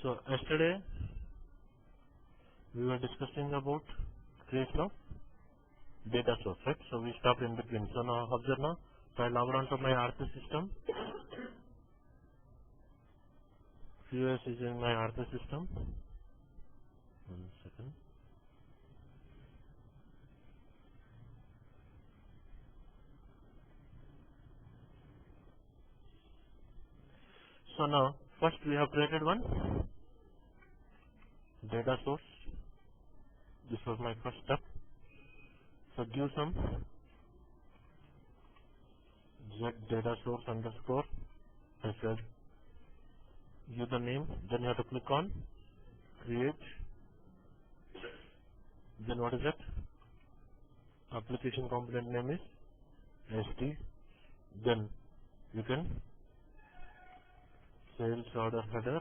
So yesterday we were discussing about creation of data source, right? So we stopped in between. So now observe now. So I log on to my RP system. QS is in my RP system. 1 second. So now first we have created one data source. This was my first step. So give some z data source underscore. I said give the name. Then you have to click on create. Then what is that? Application component name is ST. Then you can sales order header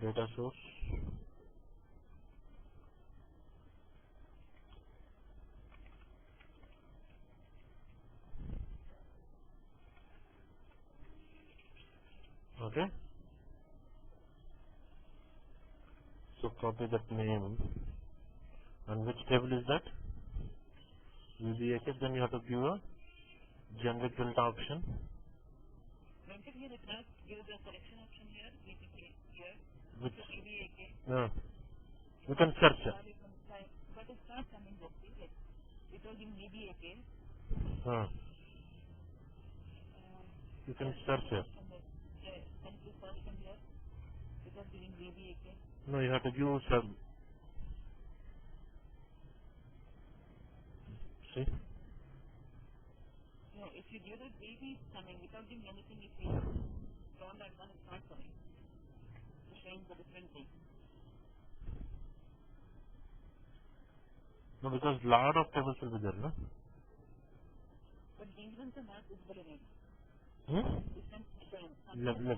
data source. Okay. So copy that name. And which table is that? VBAK. Then you have to give a generic delta option. Which? No. You can search it. You can search it. No, you have to give some. See? No, because lot of tables will be there, no? Let me.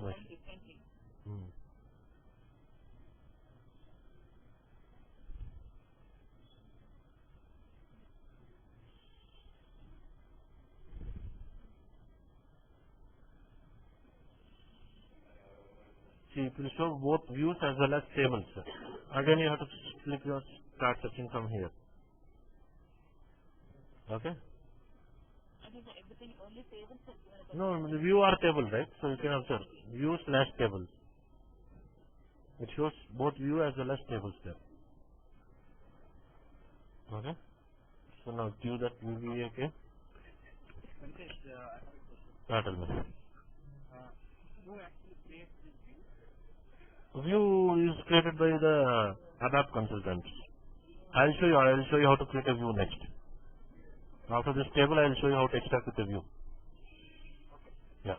See, it will show both views as well as tables. Again, you have to click your start searching from here. Okay? No, the view are table, right? So you can observe view slash table. It shows both view as well as tables there. Okay? So now give that VBAK. Tell me. View is created by the ABAP consultants. I'll show you how to create a view next. After this table, I'll show you how to extract with a view. Yeah.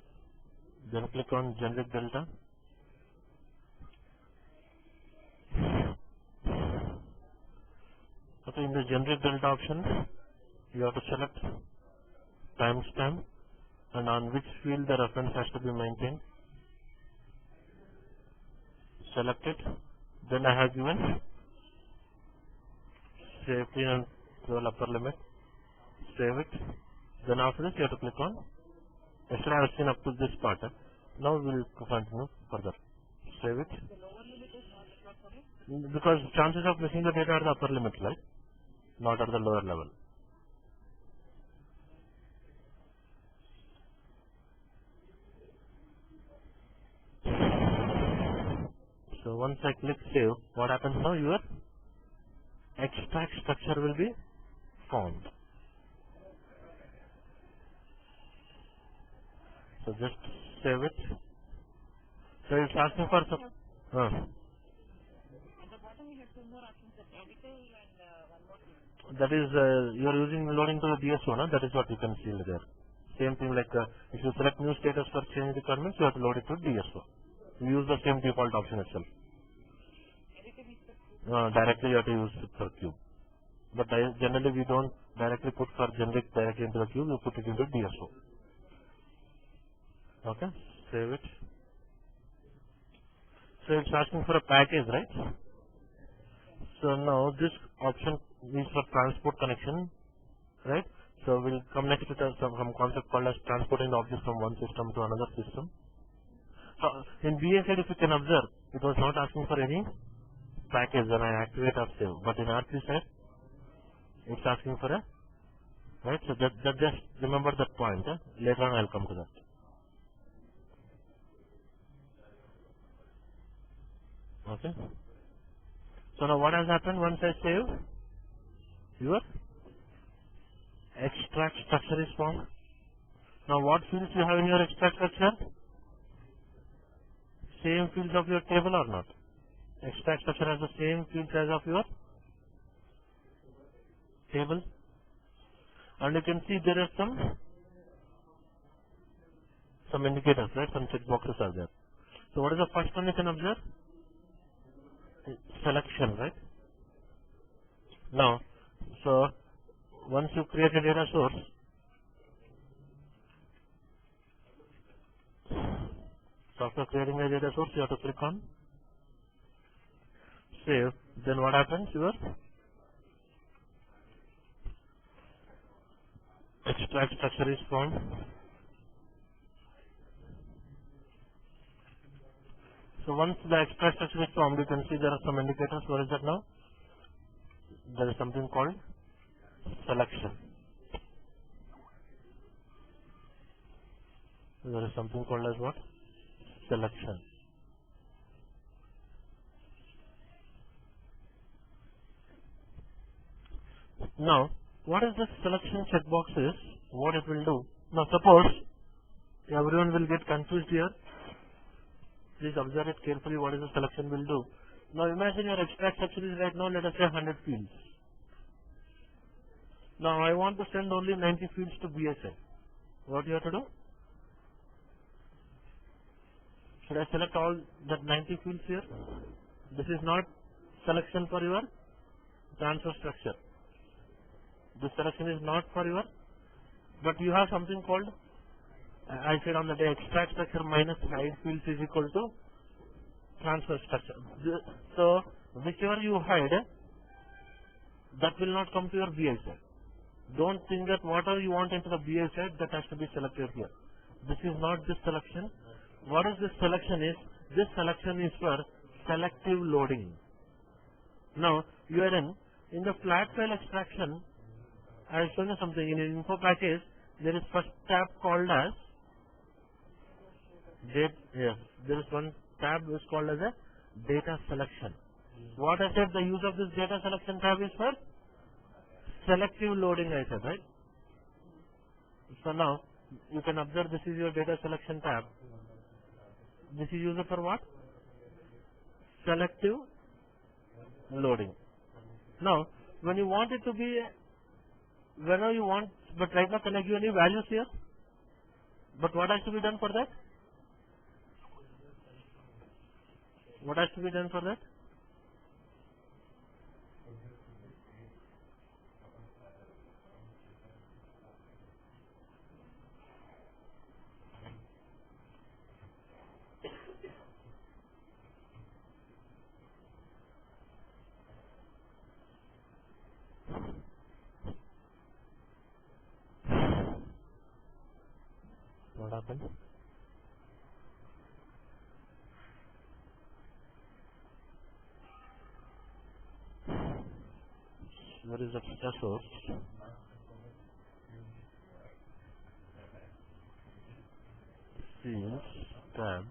Then click on generic delta. Okay, in the generic delta option, you have to select timestamp and on which field the reference has to be maintained. Select it. Then I have given safety and scroll upper limit. Save it. Then after this, you have to click on. Yesterday I have seen up to this part. Now we will continue further. Save it. Because chances of missing the data are the upper limit, right? Not at the lower level. So once I click save, what happens now? Your extract structure will be found. So just save it. So it's asking for some. That is you are using loading to the DSO, no? That is what you can see there. Same thing like if you select new status for change requirements, you have to load it to DSO. You use the same default option itself. Directly you have to use it for cube. But generally we don't directly put for generic directly into the cube, we put it into DSO. Okay, save it. So it's asking for a package, right? So now this option is for transport connection, right? So we'll come next to some concept called as transporting the object from one system to another system. In BA side, if you can observe, it was not asking for any package when I activate or save. But in R3 side, it's asking for a, right? So that just remember that point. Later on, I'll come to that. Okay. So now what has happened once I save? Your extract structure is formed. Now what fields you have in your extract structure? Same fields of your table or not? Extract structure has the same fields as of your table. And you can see there are some indicators, right? Some check boxes are there. So what is the first one you can observe? Selection, right? Now, so once you create a data source, so after creating a data source, you have to click on save. Then what happens? Your extract structure is formed. So once the extract structure is formed, you can see there are some indicators. What is that now? There is something called selection. There is something called as what? Selection. Now, what is this selection checkbox is? What it will do? Now, suppose everyone will get confused here. Please observe it carefully. What is the selection will do? Now, imagine your extract structure is right now, let us say 100 fields. Now, I want to send only 90 fields to BSI. What you have to do? Should I select all that 90 fields here? This is not selection for your transfer structure. This selection is not for your, but you have something called, I said on the day, extract structure minus hide fields is equal to transfer structure. So, whichever you hide, that will not come to your BI side. Don't think that whatever you want into the BI side, that has to be selected here. This is not this selection. What is this selection is? This selection is for selective loading. Now, you are in the flat file extraction, I will show you something. In info package, there is first tab called as date. Yes, there is one tab is called as a data selection. What I said, the use of this data selection tab is for selective loading, I said, right? So now, you can observe this is your data selection tab. This is used for what? Selective loading. Now, when you want it to be, whenever you want, but right now can I give any values here? But what has to be done for that? What has to be done for that? What happened? Where is the data source? Fields tab.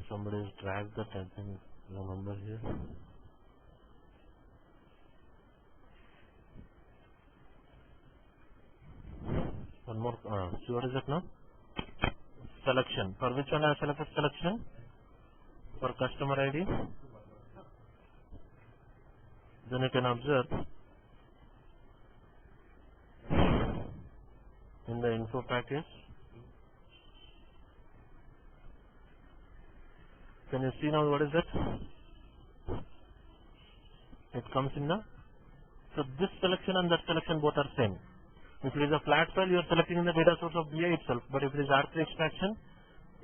Somebody has dragged that, I think, remember here. One more, so what is it now? Selection. For which one I have selected selection? For customer ID. Then you can observe in the info package. Can you see now what is it? It comes in the, so this selection and that selection both are same. If it is a flat file, you are selecting in the data source of BI itself. But if it is R3 extraction,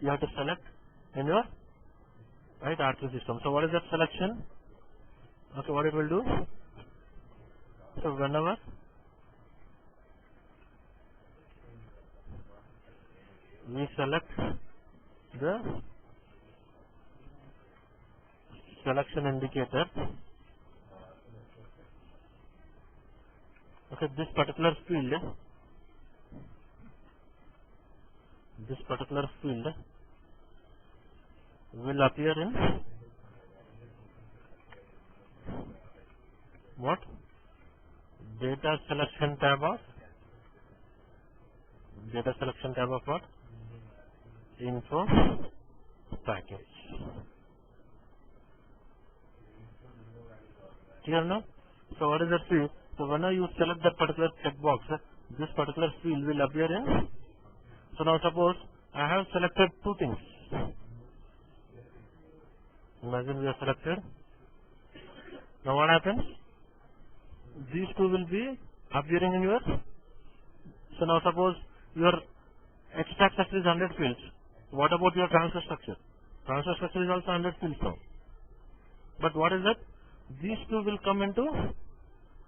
you have to select in your right R3 system. So what is that selection? Okay, what it will do? So whenever we select the selection indicator, okay, this particular field will appear in what? Data selection tab of what? Info package. Clear now? So what is that field? So whenever you select that particular checkbox, this particular field will appear in. So now suppose I have selected two things. Imagine we have selected. Now what happens? These two will be appearing in your. So now suppose your extract structure is 100 fields. What about your transfer structure? Transfer structure is also 100 fields now. But what is that? These two will come into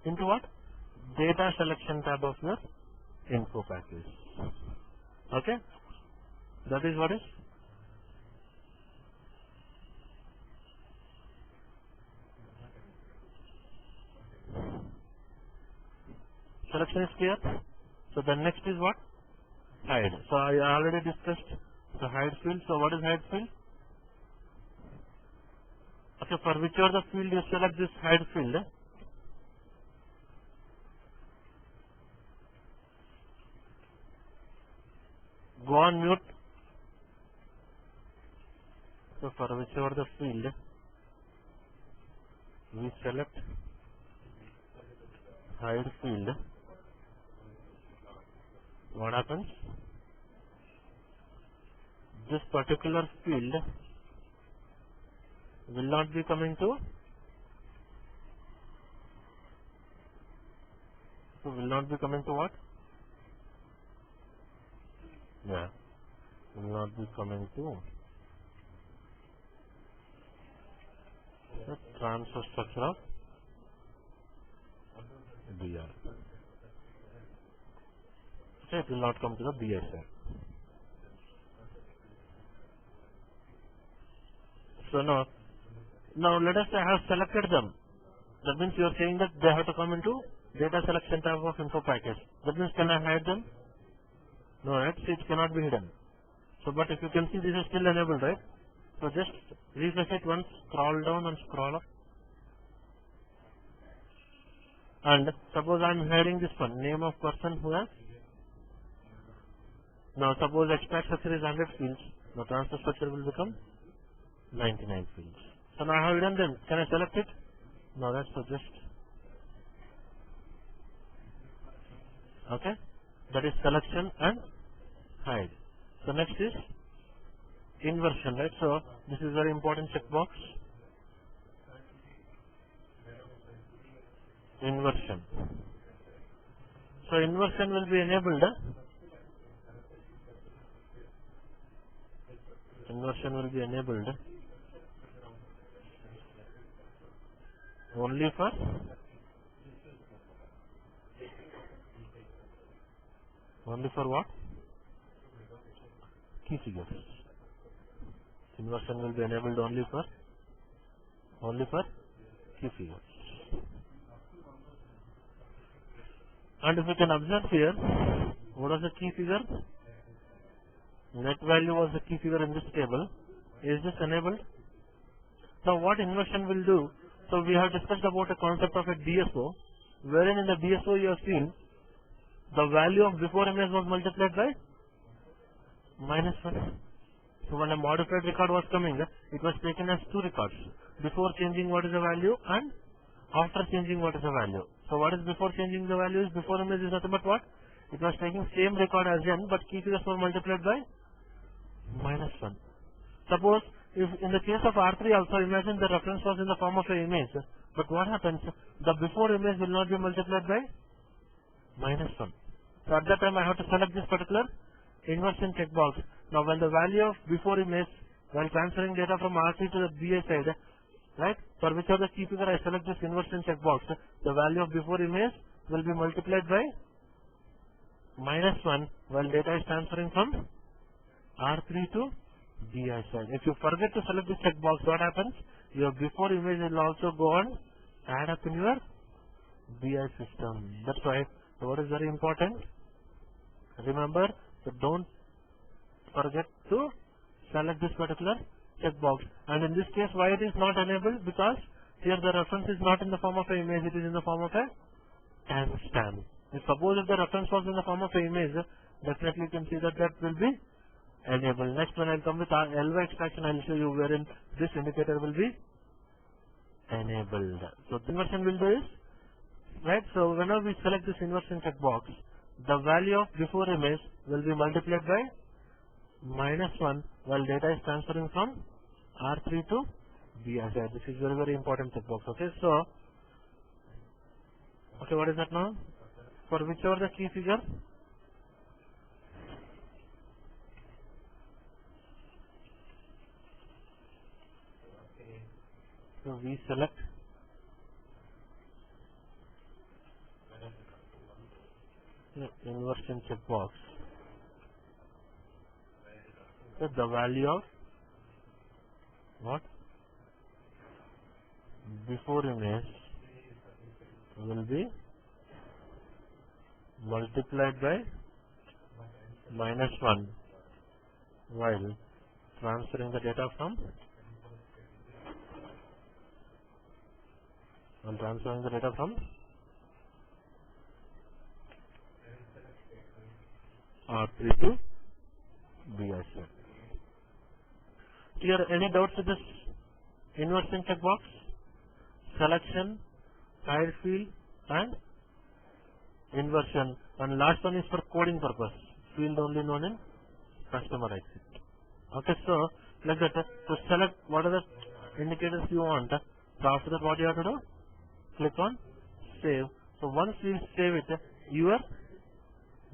what? Data selection tab of your info package. Okay? That is what is. Selection is clear. So the next is what? Hide. So I already discussed the hide field. So what is hide field? Okay, for whichever the field you select this hide field, go on mute. So for whichever the field we select hide field, what happens? This particular field will not be coming to. So will not be coming to what? Yeah, will not be coming to the transfer structure of BR. Okay, it will not come to the BR side. So now let us say I have selected them. That means you are saying that they have to come into data selection tab of info package. That means can I hide them? No, right? So it cannot be hidden. So but if you can see this is still enabled, right? So just refresh it once, scroll down and scroll up. And suppose I am hiding this one, name of person who has. Now suppose extract structure is 100 fields. Now transfer structure will become 99 fields. So now I have hidden them. Can I select it? No, that's so just. Okay. That is selection and hide. So next is inversion, right? So this is very important checkbox. Inversion. So inversion will be enabled. Inversion will be enabled only for what? Key figures. Inversion will be enabled only for key figures. And if you can observe here, what was the key figure? Net value was the key figure in this table. Is this enabled? Now what inversion will do? So we have discussed about a concept of a DSO, wherein in the DSO you have seen the value of before image was multiplied by -1. So when a modified record was coming, it was taken as two records. Before changing what is the value and after changing what is the value. So what is before changing the value is before image is nothing but what? It was taking same record as n, but key figures were multiplied by -1. Suppose if in the case of R3 also, imagine the reference was in the form of an image, but what happens? The before image will not be multiplied by -1. So at that time I have to select this particular inversion checkbox. Now when the value of before image, while transferring data from R3 to the BI side, right, for whichever the key figure I select this inversion checkbox, the value of before image will be multiplied by -1 while data is transferring from R3 to BI side. If you forget to select this checkbox, what happens? Your before image will also go and add up in your BI system. That's why what is very important. Remember, so don't forget to select this particular checkbox. And in this case, why it is not enabled? Because here the reference is not in the form of an image, it is in the form of a timestamp. If suppose if the reference was in the form of an image, definitely you can see that that will be enabled. Next, when I come with our LY extraction, I will show you wherein this indicator will be enabled. So the inversion will do is, right, so whenever we select this inversion checkbox, the value of before image will be multiplied by -1 while data is transferring from R3 to BI side. This is very, very important checkbox. Okay, so, okay, what is that now? For whichever the key figure, so we select the inversion checkbox. So the value of what? Before image will be multiplied by -1 while transferring the data from R3 to BI side. Clear? Any doubts with this inversion checkbox? Selection, hide field, and inversion. And last one is for coding purpose. Field only known in customer exit. Okay, so like that, to select what are the indicators you want. So after that, what you have to do? Click on save. So once you save it, your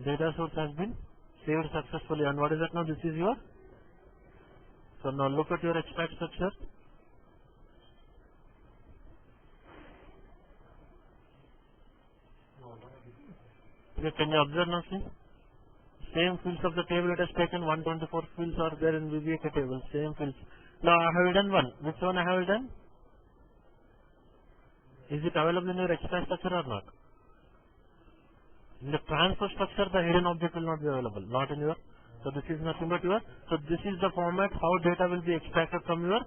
data source has been saved successfully. And what is that now? This is your. So now look at your extract structure. Okay, can you observe now? See? Same fields of the table it has taken. 124 fields are there in VBA table. Same fields. Now I have done one. Which one I have done? Is it available in your extract structure or not? In the transfer structure, the hidden object will not be available. Not in your. So this is nothing but your. So this is the format how data will be extracted from your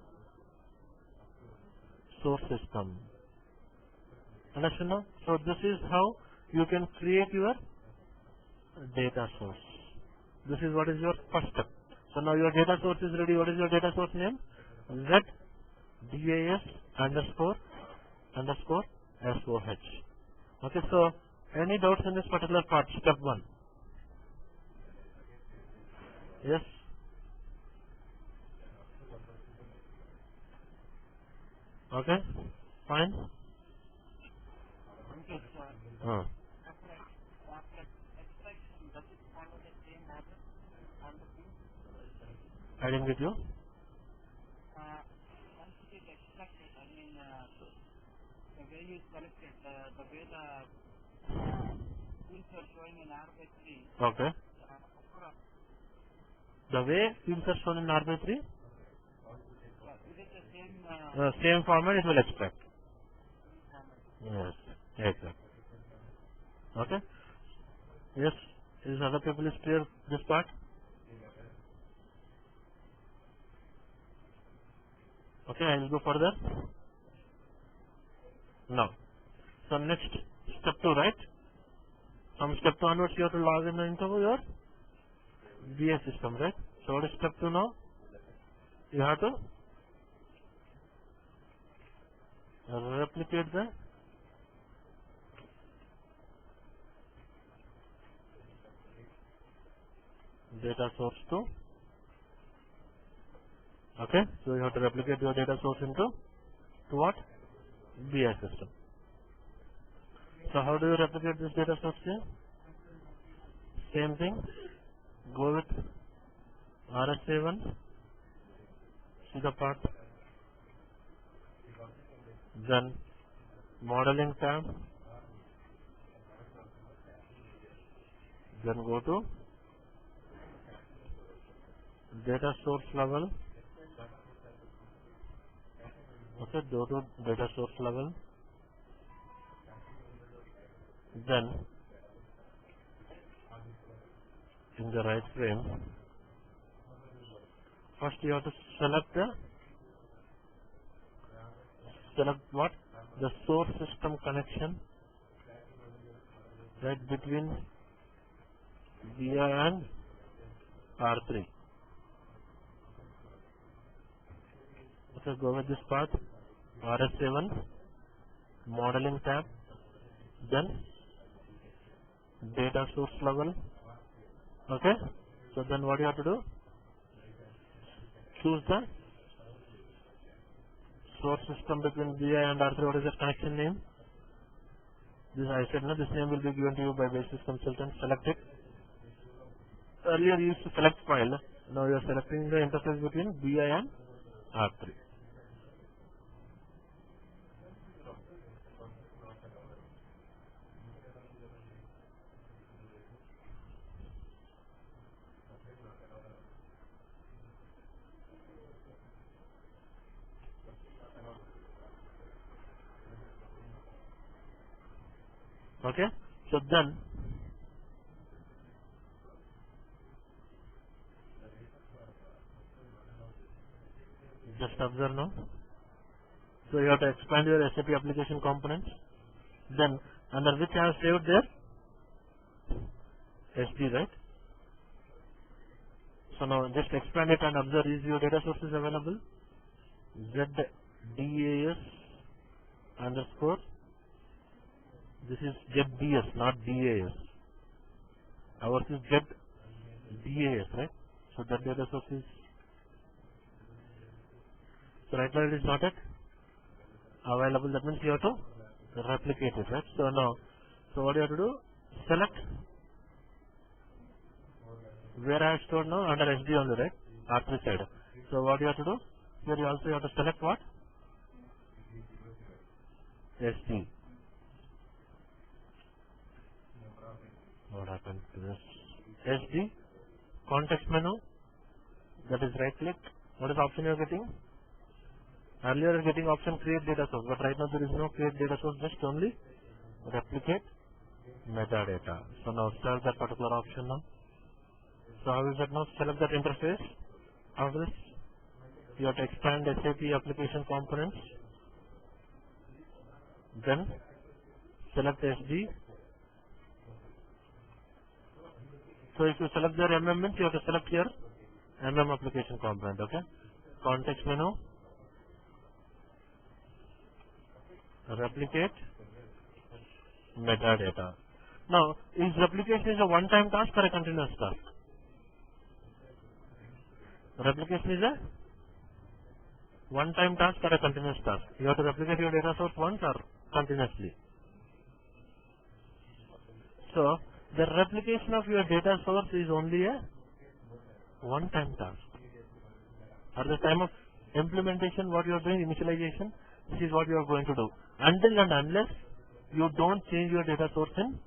source system. Understand now? So this is how you can create your data source. This is what is your first step. So now your data source is ready. What is your data source name? ZDAS __ SOH. Okay, so any doubts in this particular part? Step 1. Yes. Okay. Fine. I didn't get you. Once it is extracted, I mean, the way you selected, the way the fields are showing in R/3. Okay. The way fields are shown in R/3? Is it the same? Same format it will extract. Yes. Exactly. Okay. Yes. Is other people is clear this part? Okay, I will go further. Now, so next step 2, right? From step 2 onwards, you have to log in into your BI system, right? So what is step 2 now? You have to replicate the data source to. Okay, so you have to replicate your data source into what? BI system. So how do you replicate this data source here? Same thing. Go with RSA1. See the part. Then modeling tab. Then go to data source level. Okay, go to data source level. Then in the right frame, first you have to select what? The source system connection right between BI and R3. Okay, go with this path. RS7, modeling tab, then data source level. Okay, so then what you have to do? Choose the source system between BI and R3. What is the connection name? This I said, no, this name will be given to you by basis consultant. Select it. Earlier you used to select file. Now you are selecting the interface between BI and R3. Okay, so then just observe now. So you have to expand your SAP application components. Then under which I have saved there? SD, right? So now just expand it and observe, is your data sources available? ZDAS underscore. This is ZDS, not DAS. Ours is ZDAS, right? So that data source is. So right now it is not yet available. That means you have to replicate it, right? So now, so what you have to do? Select where I have stored now under SD on the right, R3 side. So what you have to do? Here you also have to select what? SD. What happened to this? SD, context menu, that is right click. What is the option you are getting? Earlier you are getting option create data source, but right now there is no create data source, just only replicate metadata. So now select that particular option now. So how is that now? Select that interface. After this, you have to expand SAP application components. Then select SD. So if you select their MM means you have to select here MM application component, okay? Context menu, replicate metadata. Now, is replication is a one-time task or a continuous task? Replication is a one-time task or a continuous task? You have to replicate your data source once or continuously? So, the replication of your data source is only a one-time task. At the time of implementation, what you are doing, initialization, this is what you are going to do. Until and unless you don't change your data source in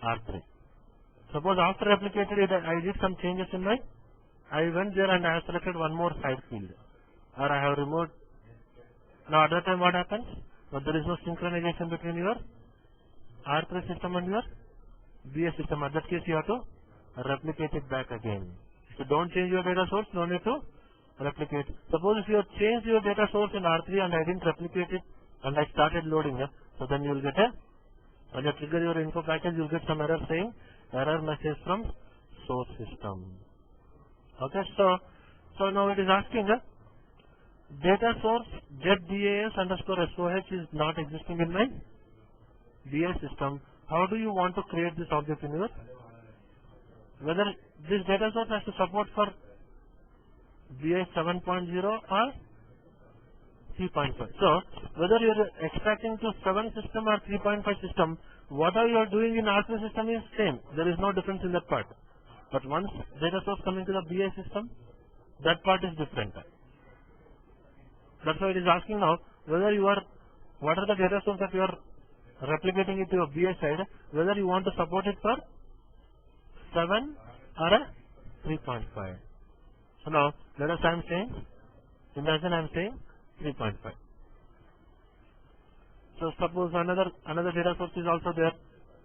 R3. Suppose after replicated it, I did some changes in my, I went there and I have selected one more side field. Or I have removed. Now at that time what happens? But there is no synchronization between your R3 system and your BS system. At that case you have to replicate it back again. So don't change your data source, no need to replicate. Suppose if you have changed your data source in R3 and I didn't replicate it and I started loading it, so then you will get a, when you trigger your info package, you will get some error saying error message from source system. Okay, so now it is asking data source ZDAS underscore SOH is not existing in my BI system. How do you want to create this object in your, whether this data source has to support for BI 7.0 or 3.5. So, whether you are extracting to 7 system or 3.5 system, whatever you are doing in RPA system is same. There is no difference in that part. But once data source coming to the BI system, that part is different. That's why it is asking now whether you are, what are the data source that you are replicating it to your BI side, whether you want to support it for 7 or a 3.5. So now, let us I am saying, imagine I am saying 3.5. So suppose another data source is also there,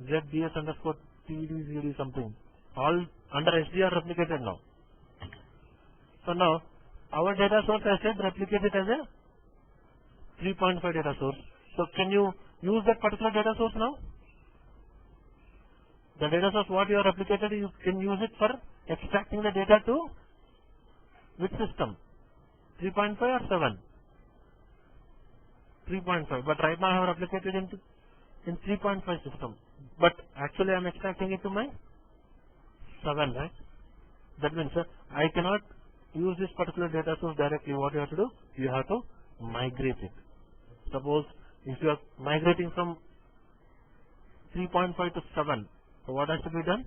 ZDS underscore TDZD something, all under SDR replicated now. So now, our data source I said replicate it as a 3.5 data source. So can you use that particular data source now? The data source what you have replicated, you can use it for extracting the data to which system? 3.5 or 7? 3.5. But right now I have replicated in 3.5 system. But actually I am extracting it to my 7, right? That means I cannot use this particular data source directly. What you have to do? You have to migrate it. Suppose if you are migrating from 3.5 to 7, so what has to be done?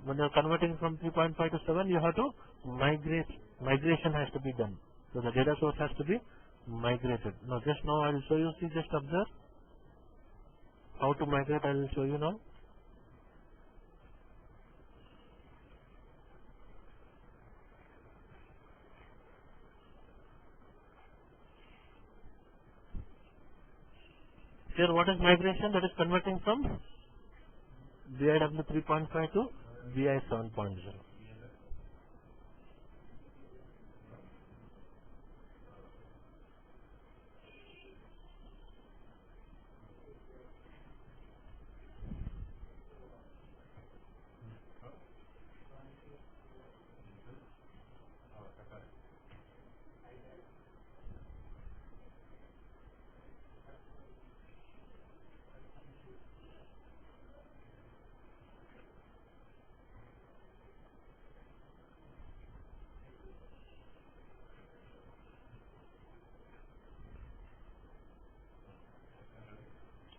When you are converting from 3.5 to 7, you have to migrate. Migration has to be done. So the data source has to be migrated. Now just now I will show you. See, just observe how to migrate. I will show you now. Here what is migration? That is converting from BIW 3.5 to BI 7.0.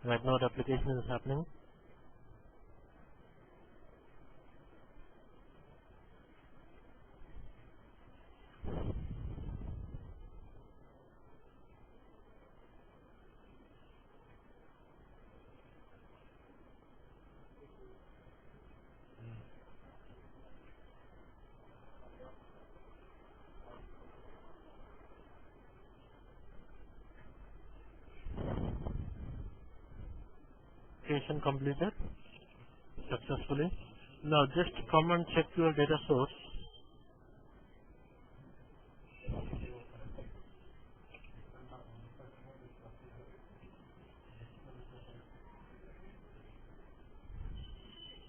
Right now the application is happening. Application completed successfully. Now just come and check your data source.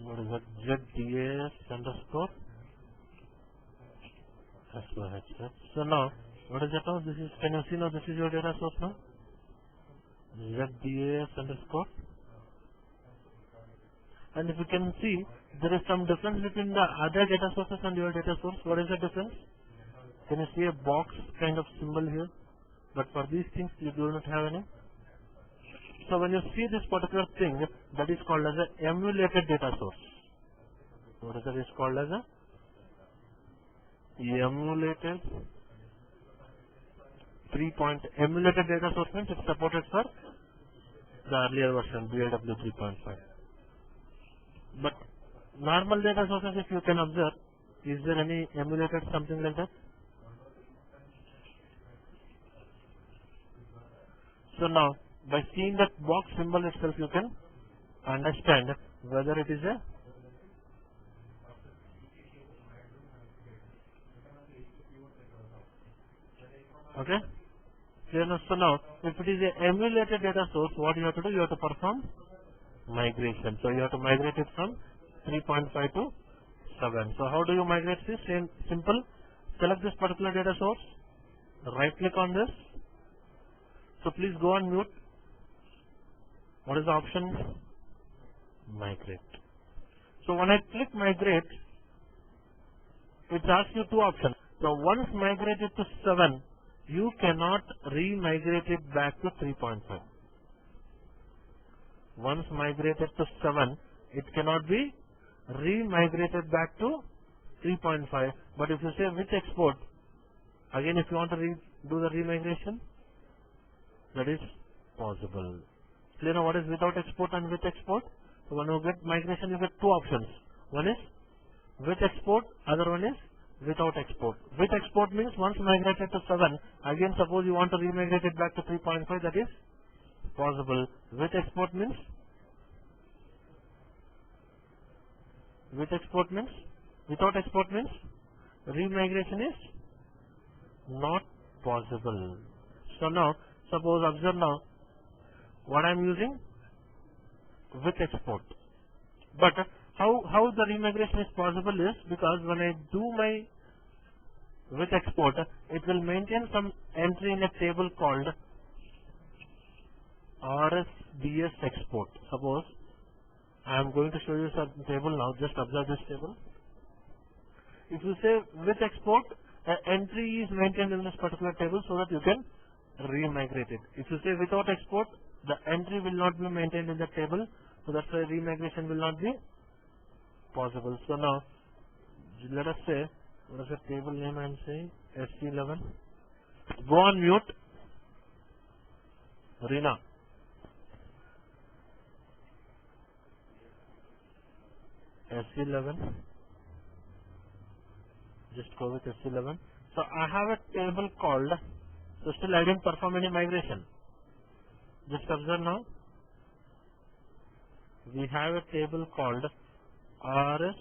What is that? ZDAS underscore SOHS. So now, what is that now? This is, can you see now this is your data source now? ZDAS underscore. And if you can see, there is some difference between the other data sources and your data source. What is the difference? Can you see a box kind of symbol here? But for these things, you do not have any. So when you see this particular thing, that is called as a emulated data source. What is that is called as a emulated emulated data source means it's supported for the earlier version, BIW 3.5. But normal data sources, if you can observe, is there any emulated something like that? So now, by seeing that box symbol itself, you can understand whether it is a okay. So now, if it is a emulated data source, what you have to do? You have to perform migration. So you have to migrate it from 3.5 to 7. So how do you migrate this? Simple. Select this particular data source. Right click on this. So please go on mute. What is the option? Migrate. So when I click migrate, it asks you two options. So once migrated to 7, you cannot re-migrate it back to 3.5. Once migrated to 7, it cannot be re-migrated back to 3.5. But if you say with export, again if you want to do the remigration, that is possible. Clear now what is without export and with export? So when you get migration, you get two options. One is with export, other one is without export. With export means once migrated to 7, again suppose you want to remigrate it back to 3.5, that is possible. With export means without export means remigration is not possible. So now suppose observe now what I am using with export. But how the remigration is possible is because when I do my with export, it will maintain some entry in a table called RSDS export. Suppose I am going to show you some table now. Just observe this table. If you say with export, an entry is maintained in this particular table so that you can remigrate it. If you say without export, the entry will not be maintained in the table, so that's why remigration will not be possible. So now let us say, what is the table name I am saying? SC11. Go on mute. Reena. SC11. Just go with SC11. So I have a table called, so still I didn't perform any migration. Just observe now. We have a table called RSDS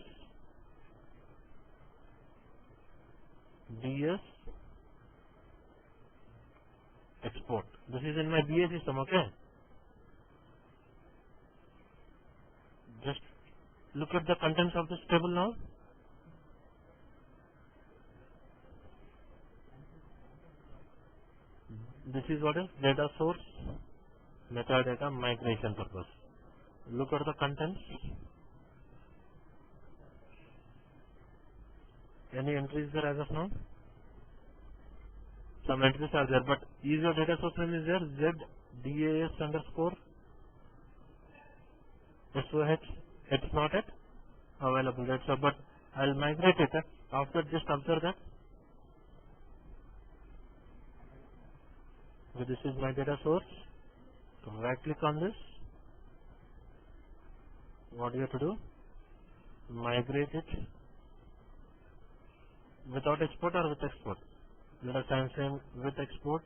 export. This is in my BA system, okay? Just look at the contents of this table now. This is what is data source, metadata, migration purpose. Look at the contents. Any entries there as of now? Some entries are there, but is your data source name is there? ZDAS underscore SOH. It's not yet available. That's all. But I'll migrate it. After just observe that. So this is my data source. So right click on this. What you have to do? Migrate it without export or with export. Let us I'm saying with export.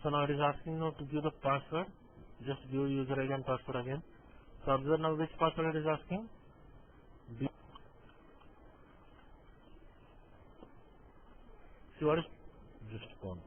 So now it is asking now to give the password. Just give user ID and password again. So observe now which password it is asking. See what is just gone.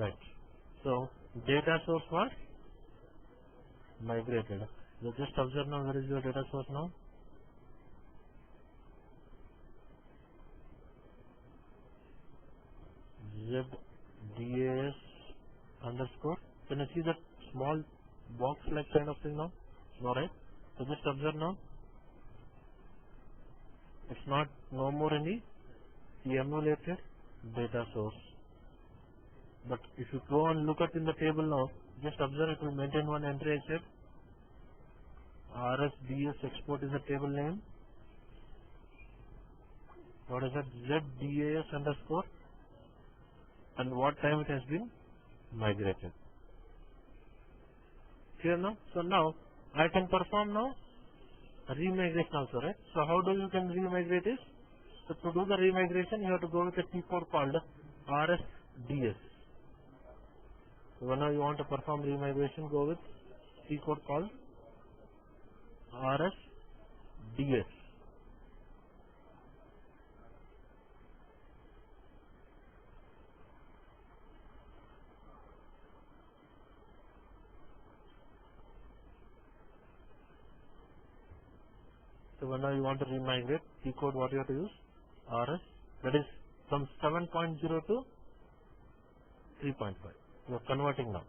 Right. So data source was migrated. So just observe now, where is your data source now? ZDAS underscore. Can you see that small box like kind of thing now? No, right? So just observe now. It's not no more any emulated data source. But if you go and look at in the table now, just observe it will maintain one entry. I said RSDS export is a table name. What is that? ZDAS underscore, and what time it has been migrated. Clear now? So now I can perform now remigration also, right? So how do you can remigrate is? So to do the remigration, you have to go with a T code called RSDS. So whenever you want to perform remigration, go with T code called RSDS. So whenever you want to remigrate, T code what you have to use? RS. That is from 7.0 to 3.5. You are converting now.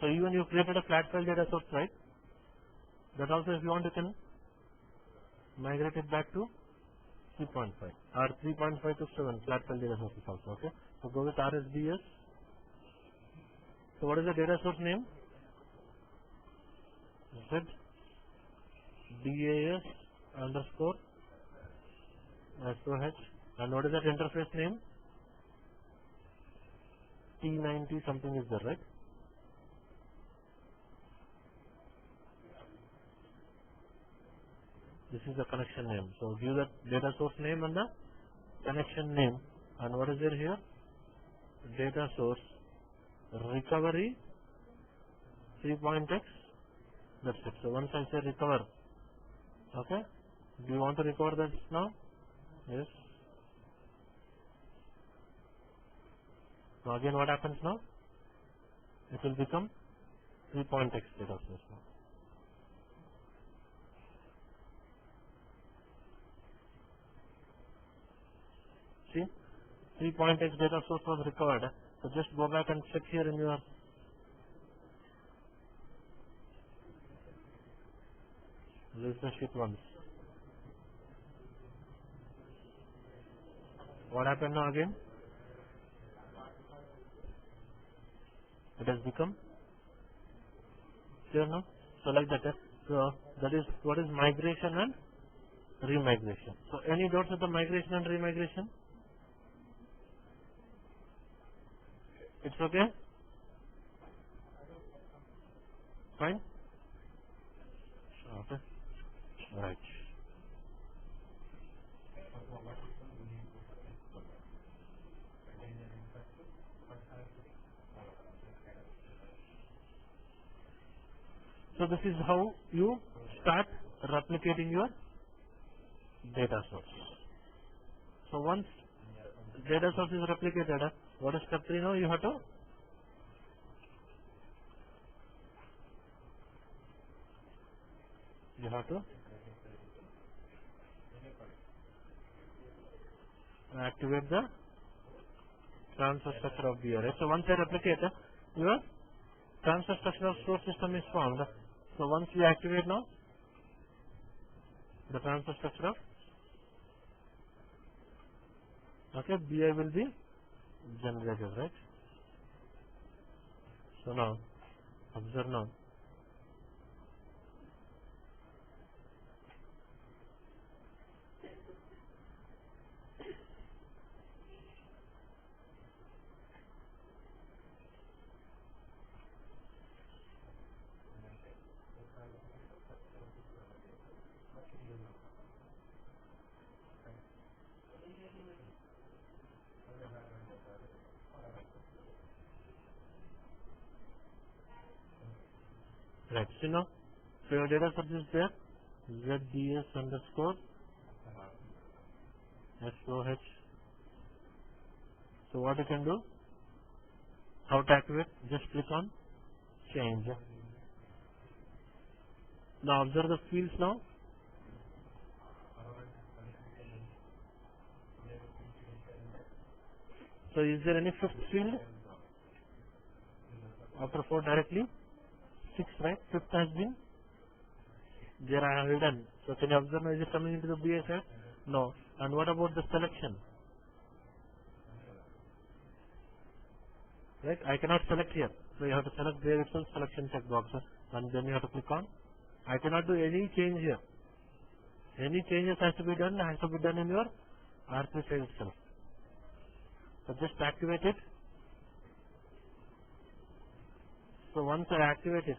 So even you created a flat file data source, right? That also if you want you can migrate it back to 3.5 or 3.5 to 7 flat file data sources also. Okay. So go with RSDS. So what is the data source name? ZDAS underscore SOH. And what is that interface name? T90 something is there, right? This is the connection name. So give the data source name and the connection name. And what is there here? Data source recovery 3.x. That's it. So once I say recover, okay. Do you want to recover that now? Yes. So again, what happens now? It will become 3.x data source now. See, 3.x data source was recovered. So just go back and check here in your list the sheet once. What happened now again? It has become clear now. So like that. So that is what is migration and remigration. So any doubts with the migration and remigration? It's okay? Fine? Okay. Right. So this is how you start replicating your data source. So once data source is replicated, what is step 3 now? You have to activate the transfer structure of the array. So once I replicate, your transfer structure of source system is formed. So once we activate now, the transfer structure of BI will be generated, right? So now, observe now. Right, see now, so your data source is there, ZDS underscore SOH. So what you can do, How to activate? Just click on change. Now observe the fields now. So is there any fifth field? After 4 directly? 6, right? Fifth has been there I have hidden. So can you observe now, is it coming into the BSF? No. And what about the selection? Right? I cannot select here. So you have to select there itself selection checkbox. And then you have to click on. I cannot do any change here. Any changes has to be done in your R3 side itself. So just activate it. So once I activate it,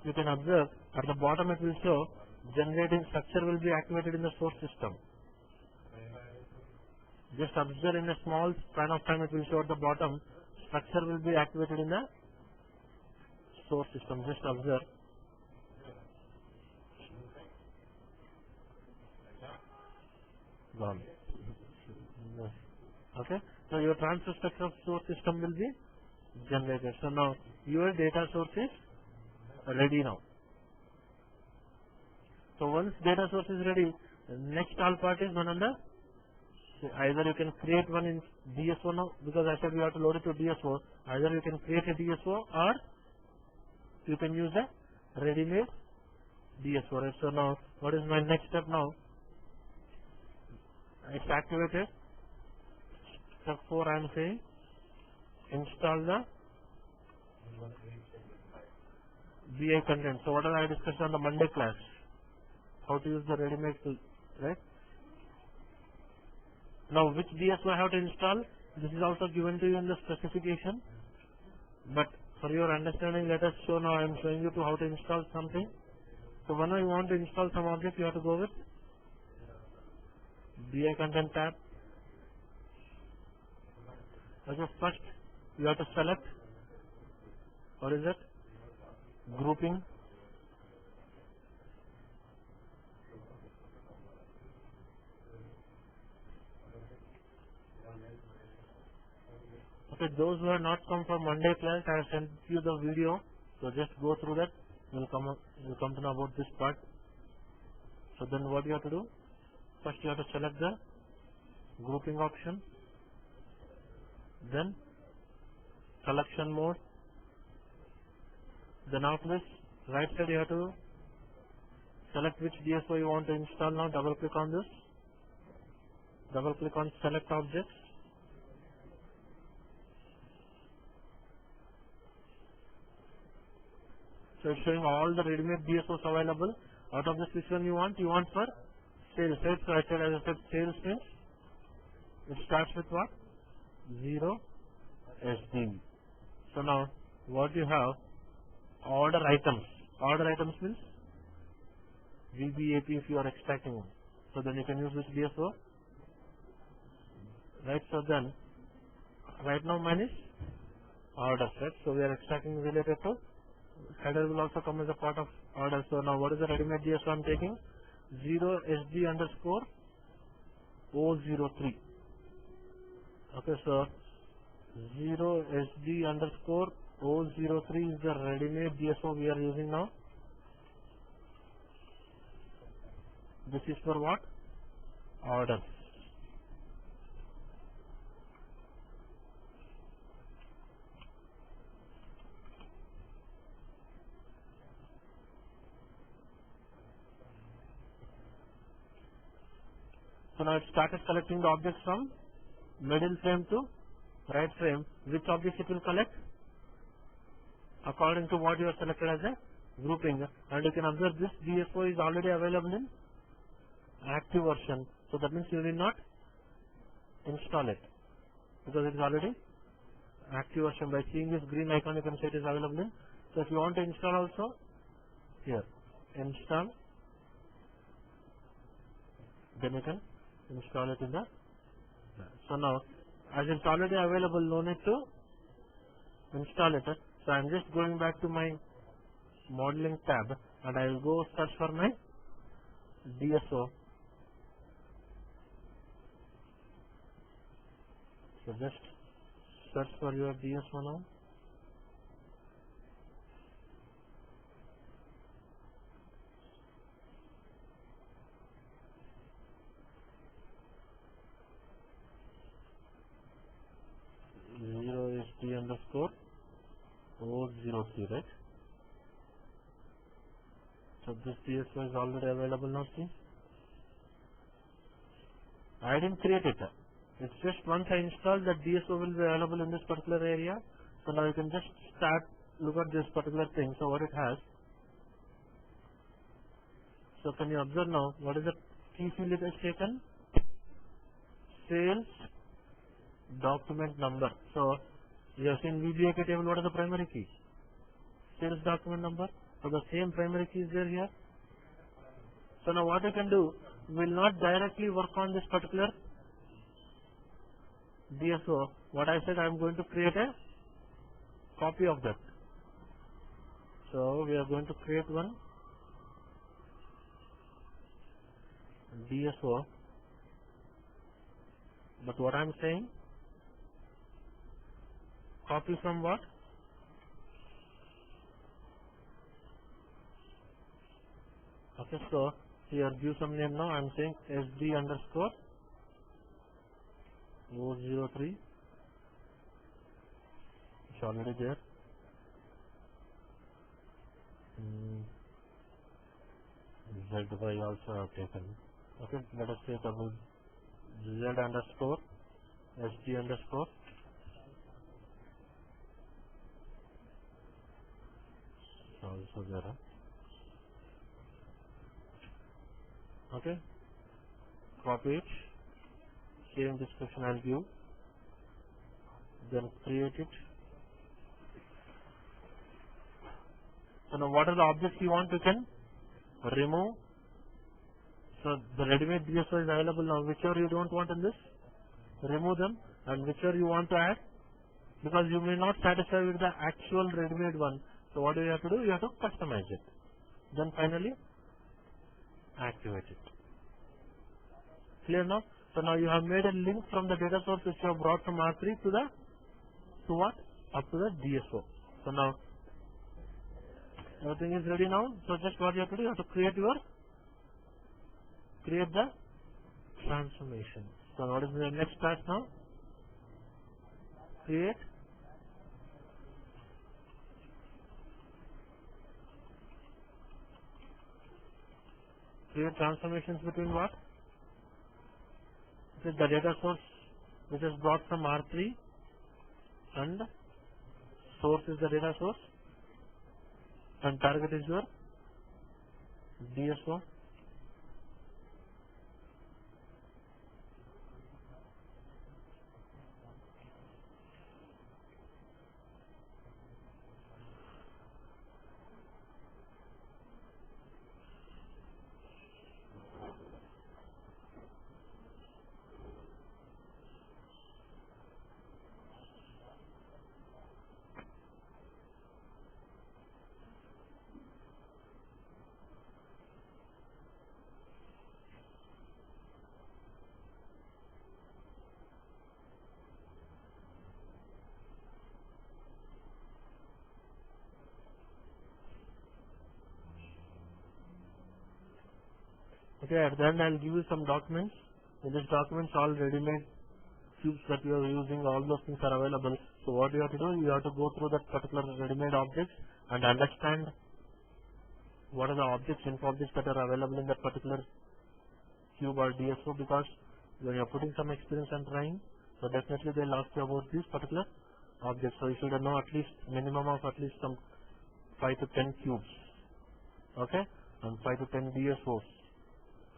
you can observe at the bottom it will show generating structure will be activated in the source system. Just observe in a small span of time it will show at the bottom structure will be activated in the source system. Just observe. Gone. Okay. So your transfer structure of source system will be generated. So now your data source is ready now. So once data source is ready, next all part is one on the, either you can create one in DSO now, because I said we have to load it to DSO. Either you can create a DSO or you can use a ready-made DSO. Right? So now what is my next step now? It's activated. Step 4 I am saying install the BI content. So what I discussed on the Monday class, how to use the ready-made tool, right? Now which DSO I have to install, this is also given to you in the specification, but for your understanding let us show now. I am showing you to how to install something. So when I want to install some object, you have to go with BI content tab. Okay, first you have to select, what is it, grouping. Okay, those who have not come for Monday class, I have sent you the video, so just go through that. You'll come to know about this part. So then what you have to do? First you have to select the grouping option, then selection mode, then after this right side you have to select which DSO you want to install. Now double click on this, double click on select objects. So it's showing all the ready-made DSOs available. Out of this, which one you want? You want for sales, right? So I said, as I said, sales means it starts with what? 0 SD. So now what you have? Order items. Order items means VBAP if you are extracting one. So then you can use this DSO. Right? So then right now mine is orders, right? So we are extracting related to header will also come as a part of order. So now what is the ready-made DSO I am taking? 0 SD underscore 003. Okay, so 0 SD underscore 003 is the ready-made DSO we are using now. This is for what? Orders. So now it started collecting the objects from middle frame to right frame. Which objects it will collect? According to what you have selected as a grouping. And you can observe this DSO is already available in active version. So that means you need not install it, because it is already active version. By seeing this green icon you can say it is available in. So if you want to install also, here install, then you can install it in the. So now as it's already available, no need to install it. So I am just going back to my modeling tab and I will go search for my DSO. So just search for your DSO now. Zero SD underscore 003, right? So this DSO is already available now, see? I didn't create it. It's just once I install that DSO will be available in this particular area. So now you can just start, look at this particular thing. So what it has. So can you observe now, what is the key field it has taken? Sales document number. So you have seen VBAK table, what is the primary key? Sales document number. So the same primary key is there here. So now what you can do, will not directly work on this particular DSO. What I said, I am going to create a copy of that. So we are going to create one DSO. But what I am saying, copy from what? Okay, so here give some name now. I am saying SD underscore 003. It's already there. ZY also I have taken. Okay, let us take about Z underscore SD underscore also there. Okay, copy it, same description I'll give, then create it. So now what are the objects you want, you can remove. So the ready-made DSO is available now. Whichever you don't want in this, remove them, and whichever you want to add, because you may not satisfy with the actual ready-made one. So what do you have to do? You have to customize it. Then finally activate it. Clear now? So now you have made a link from the data source which you have brought from R3 to what? Up to the DSO. So now everything is ready now. So just what you have to do, you have to create the transformation. So what is the next task now? Create transformations between what? This is the data source which is brought from R3 and source is the data source and target is your DSO. Okay, at the end I'll give you some documents. In this documents all ready-made cubes that you are using, all those things are available. So what you have to do, you have to go through that particular ready-made objects and understand what are the objects, info objects that are available in that particular cube or DSO, because when you are putting some experience and trying, so definitely they'll ask you about these particular objects. So you should know at least minimum of at least some 5 to 10 cubes. Okay, and 5 to 10 DSOs.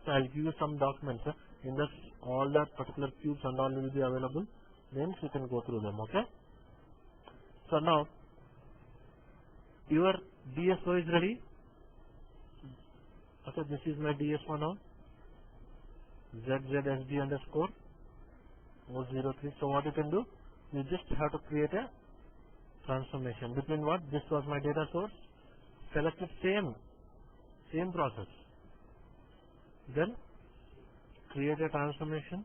So I'll give you some documents. In this, all that particular cubes and all will be available. Then you can go through them. Okay. So now your DSO is ready. Okay, this is my DSO now. ZZSD underscore 003. So what you can do, you just have to create a transformation between what? This was my data source. Select it, same process. Then create a transformation.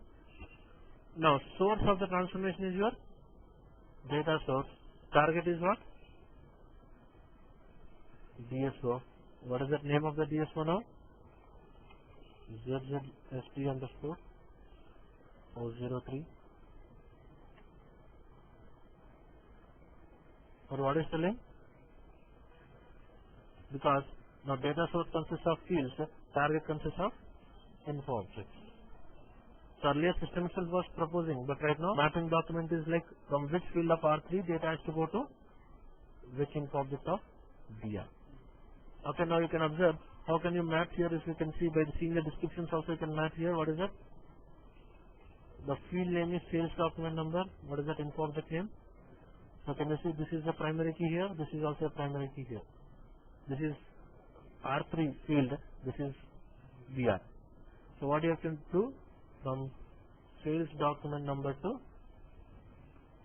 Now source of the transformation is your data source. Target is what? DSO. What is the name of the DSO now? ZZSD underscore 003. Or what is the name? Because now data source consists of fields, target consists of info objects. So earlier system itself was proposing, but right now mapping document is like from which field of R3 data has to go to which info object of DR. Okay, now you can observe how can you map here. If you can see by seeing the descriptions also you can map here. What is it? The field name is sales document number. What is that info object name? So can you see this is the primary key here, this is also a primary key here. This is R3 field, this is BR. So what you have to do, from sales document number to,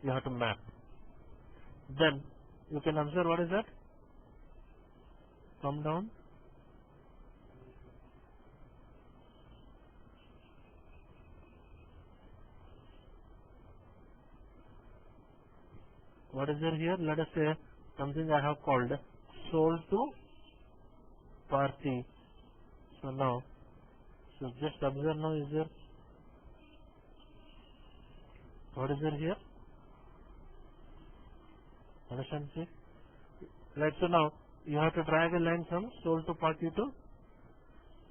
you have to map. Then you can observe what is that? Come down. What is there here? Let us say something I have called sold to party. So now, so just observe now, is there, what is there here? Understand, see? Right, so now you have to drag a line from sold to party to,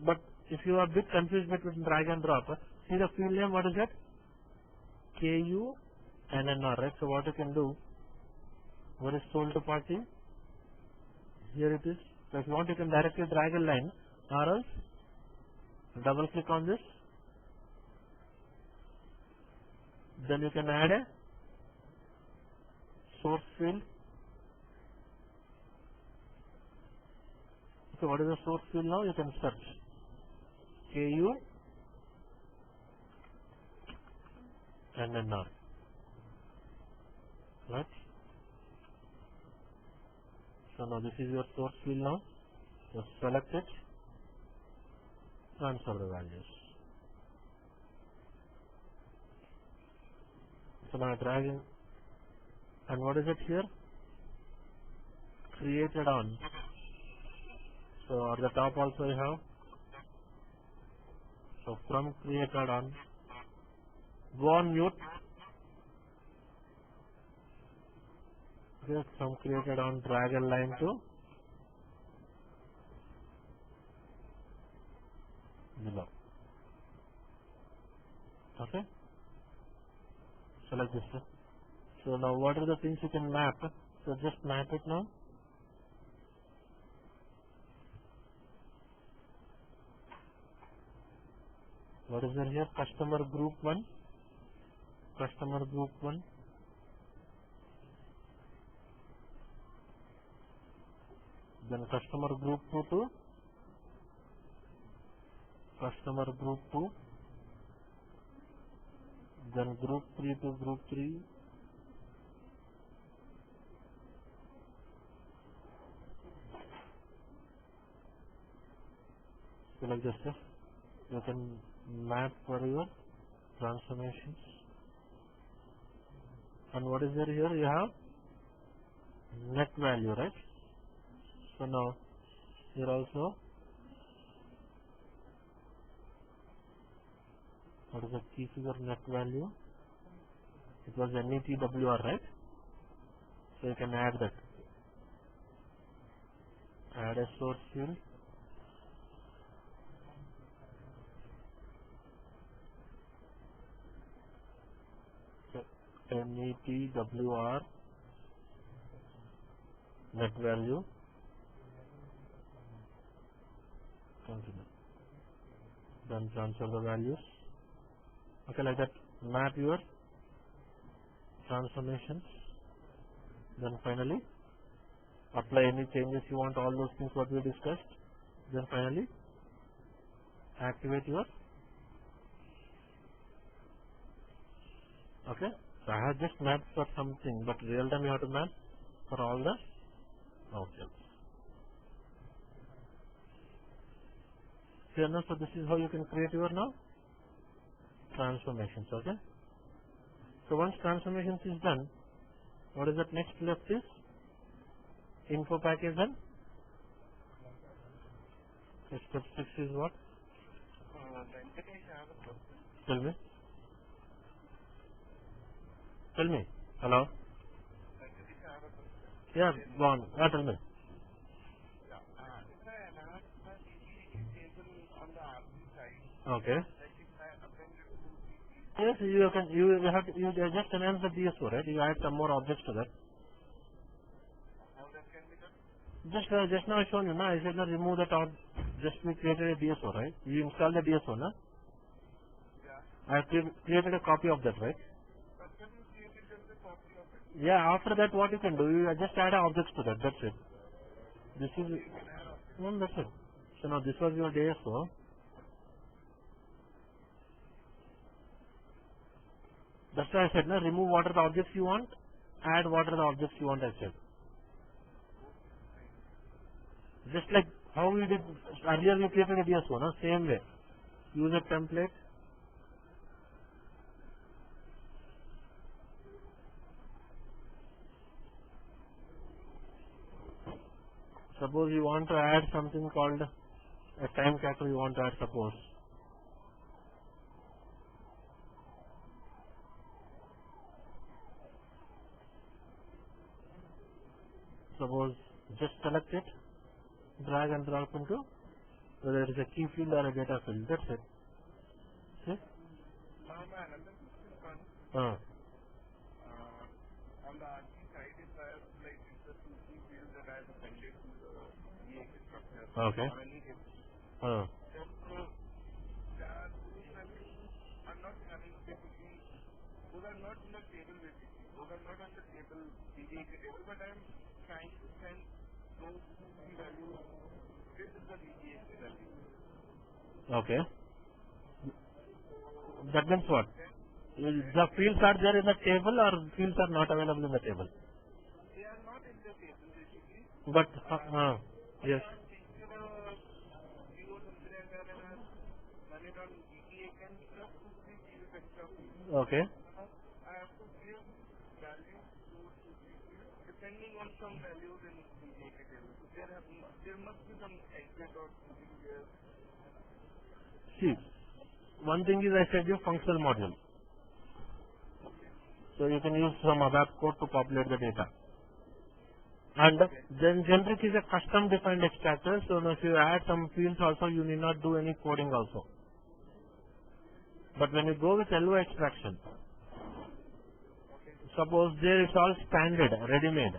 but if you are a bit confused between drag and drop, see the field name, what is that? KUNNR, right? So what you can do, what is sold to party? Here it is. So if you want, you can directly drag a line, or else double click on this. Then you can add a source field. So what is the source field now? You can search KUNNR. Right? So now this is your source field now. Just select it, transfer the values. So now dragging, and what is it here? Created on. So at the top also you have. So from created on, go on mute. Okay, from created on, drag a line to below. Okay, select this. So now what are the things you can map? So just map it now. What is there here? Customer group 1, customer group 1, then customer group 2 to customer group 2, then group 3 to group 3, so like this. You can map for your transformations. And what is there here? You have net value, right? So now here also, what is the key figure net value? It was NETWR, right? So you can add that. Add a source field. So NETWR net value. Continue. Then transfer the values. Okay, like that. Map your transformations. Then finally apply any changes you want, all those things what we discussed. Then finally activate your. Okay, so I have just mapped for something, but real time you have to map for all the objects. Clear now? So this is how you can create your now transformations. Okay, so once transformations is done, What is that next left is? Info package and step 6 is what? Tell me. Tell me. Hello? Yeah, go on. Tell me. Okay. Yes, you can. You have to, you just enhance the DSO, right? You add some more objects to that. Just now I shown you, na? I said na remove that out. Just we created a DSO, right? You install the DSO, na? I have created a copy of that, right? Yeah. After that, what you can do? You just add objects to that. That's it. This is. That's it. So now this was your DSO. That's why I said, na, remove what are the objects you want, add what are the objects you want, I said. Just like how we did earlier, we created a DSO, na? Same way. Use a template. Suppose you want to add something called a time capture, you want to add, suppose. Suppose just select it, drag and drop into whether it is a key field or a data field. That's it. See? On the RP side, if I have like the two key fields that I have appended to the VAK structure, Okay. or any then those values are not having basically, those are not in the table basically, those are not on the table, VAK table, but I am trying to send those two key values with the VAK value. Okay. That means what? The fields are there in the table or fields are not available in the table? They are not in the table basically. But, yes. Okay. I have to give values to depending on some values in VAK table. So there must be some exit or something there. See, one thing is I said you functional module. So you can use some ABAP code to populate the data. And then generic is a custom defined extractor. So now if you add some fields also, you need not do any coding also. But when you go with LO extraction, suppose there it's all standard, ready-made.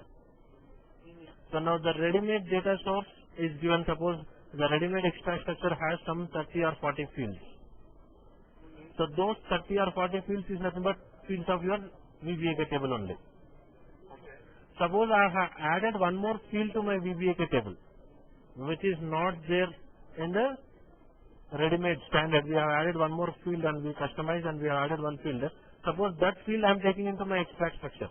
So now the ready-made data source is given, suppose the ready-made extract structure has some 30 or 40 fields. So those 30 or 40 fields is nothing but fields of your VBAK table only. Suppose I have added one more field to my VBAK table, which is not there in the ready-made standard. We have added one more field and we customized and we have added one field. Suppose that field I am taking into my extract structure.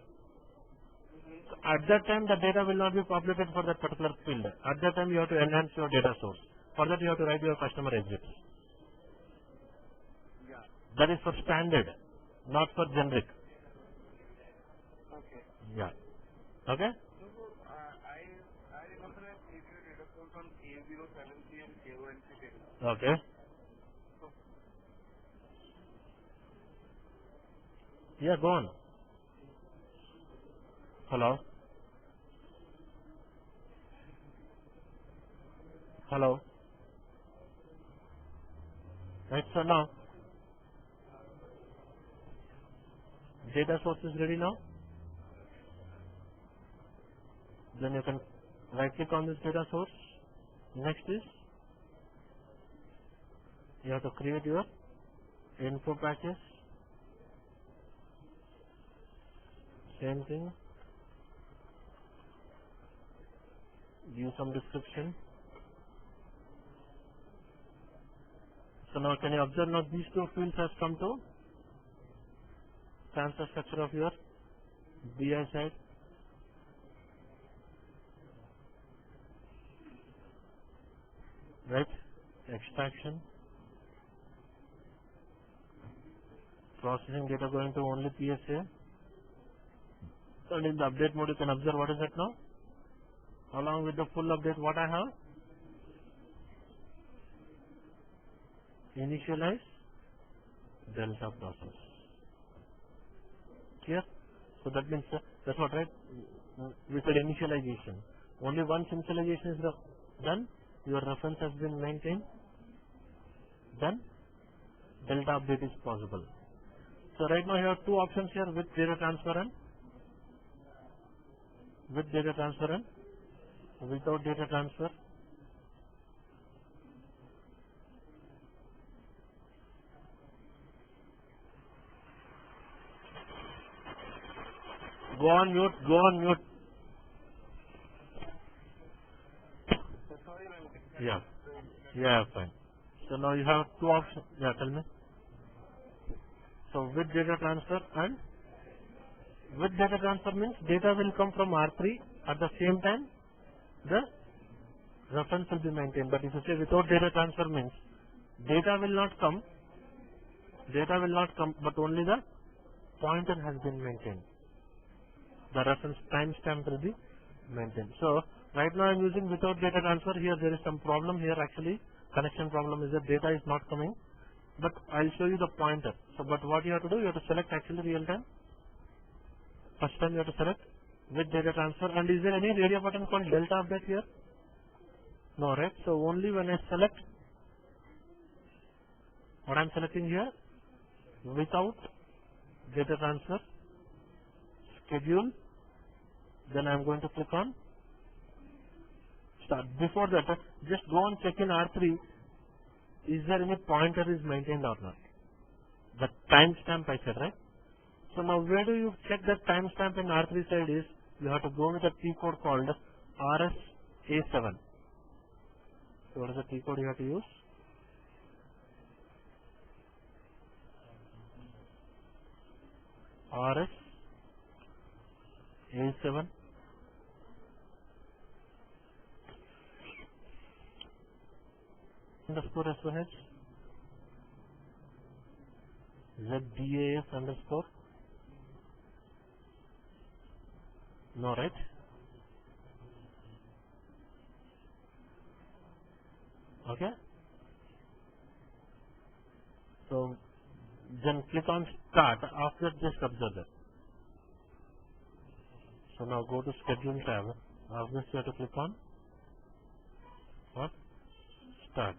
So at that time the data will not be populated for that particular field. At that time you have to enhance your data source. For that you have to write your customer exit. That is for standard, not for generic. Okay. Yeah. Okay? So, I remember I created a data source on A073 and KONC table. Okay. Yeah, go on. Hello? Hello? Right, so now, data source is ready now. Then you can right click on this data source. Next is, you have to create your info package. Same thing. Give some description. So now can you observe now these two fields has come to transfer structure of your BI side. Right? Extraction. Processing data going to only PSA. And in the update mode, you can observe what is that now. Along with the full update, what I have? Initialize delta process. Clear? So that means that's what, right? We said initialization. Only once initialization is done, your reference has been maintained. Then delta update is possible. So right now you have two options here, with data transfer and without data transfer. Go on mute. Yeah, fine. So now you have two options. Yeah, tell me. So with data transfer and with data transfer means data will come from R3, at the same time the reference will be maintained. But if you say without data transfer means data will not come, but only the pointer has been maintained. The reference timestamp will be maintained. So right now I am using without data transfer. Here there is some problem here actually. Connection problem is that data is not coming. But I'll show you the pointer. So but what you have to do, you have to select actually real time. First time you have to select with data transfer. And is there any radio button called delta update here? No, right? So only when I select what I am selecting here, without data transfer, schedule, then I am going to click on start. Before that, just go and check in R3, is there any pointer is maintained or not? The timestamp I said, right? So now where do you check that timestamp in R3 side is, you have to go with a T code called RSA7. So what is the T code you have to use? RSA7 underscore SOH ZDAS underscore. No, right? Okay. So then click on start. After just observe that. So now go to schedule tab. After this you have to click on what? Start.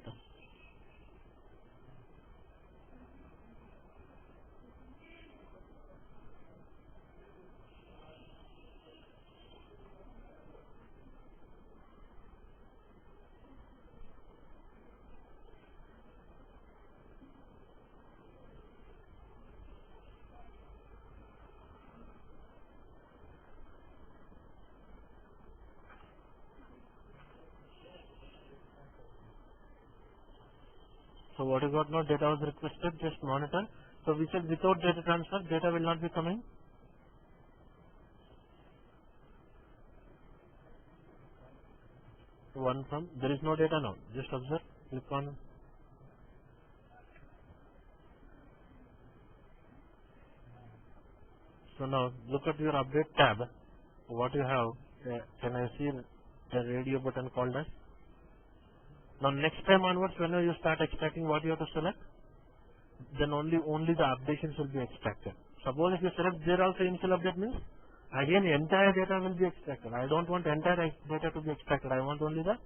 So what you got now, data was requested, just monitor. So we said without data transfer, data will not be coming. One from, there is no data now. Just observe, click on. So now look at your update tab. What you have, can I see a radio button called as? Now next time onwards, whenever you start extracting, what you have to select? Then only the updations will be extracted. Suppose if you select there also initial update means, again entire data will be extracted. I don't want entire data to be extracted. I want only the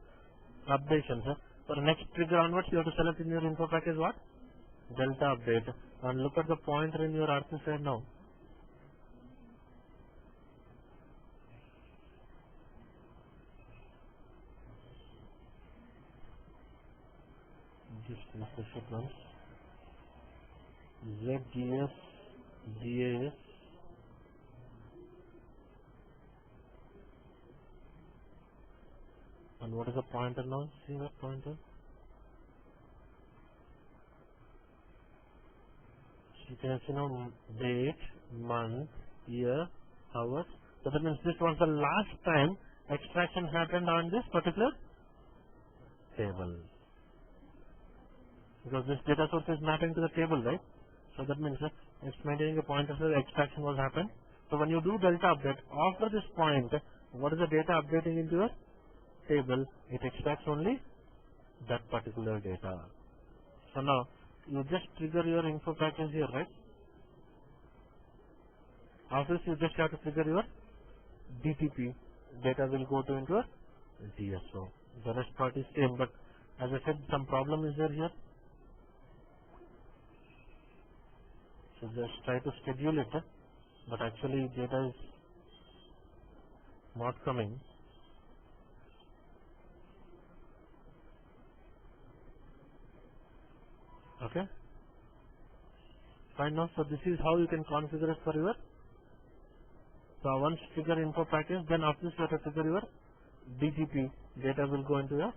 updations. For the next trigger onwards, you have to select in your info package what? Delta update. And look at the pointer in your R3 side now. Just refresh it once. ZGS DAS. And what is the pointer now? See that pointer? So you can see now date, month, year, hours. So that means this was the last time extraction happened on this particular table. Because this data source is mapping to the table, right? So that means it's maintaining a pointer so the extraction was happened So when you do delta update, after this point, what is the data updating into your table? It extracts only that particular data. So now, you just trigger your info package here, right? After this, you just have to trigger your DTP. Data will go to into your DSO. The rest part is same, but as I said, some problem is there here. So just try to schedule it, but actually data is not coming. Okay. Fine now. So this is how you can configure it for your. So once trigger info package, then after this you have to trigger your DTP. Data will go into your